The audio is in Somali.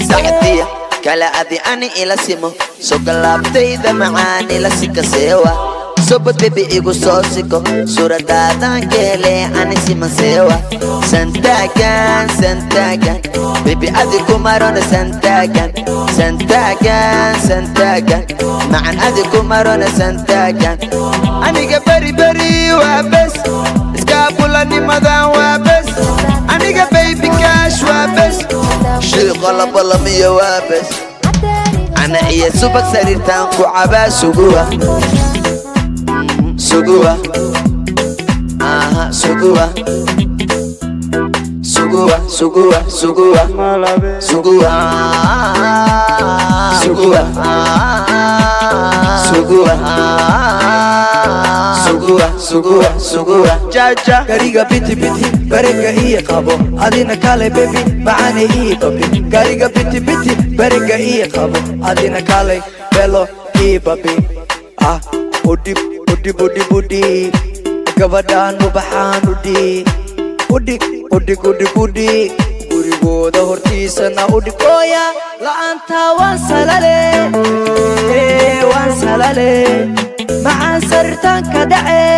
سعدية كلا أدي أني إلى سيمو سوكلابتي ذا معاني لسيكا سيوا Sobat baby igu sosiko Suradatan kele ani sima sewa Santagan, santagan Baby adiku marona santagan Santagan, santagan Ma'an adiku marona santagan Aniga bari bari wabes Iskabulani madan wabes Aniga baby cash wabes Shiqala balamiya wabes Ana iya subak sarirtan ku cabaa suguwa Sugua, aha, sugua, sugua, sugua, sugua, sugua, sugua, sugua, sugua, sugua, sugua, jaja. Gariga biti biti, barega iya qabo. Adina kale baby, maane iya baby. Gariga biti biti, barega iya qabo. Adina kale belo iya baby. Ah, udip. Budi budi budi gabadhan ubaxaan udhi udhig udhig udhig udhig gurigooda hortiisana udhigooya la'aanta waan salale macaan sarirtaan ka dhace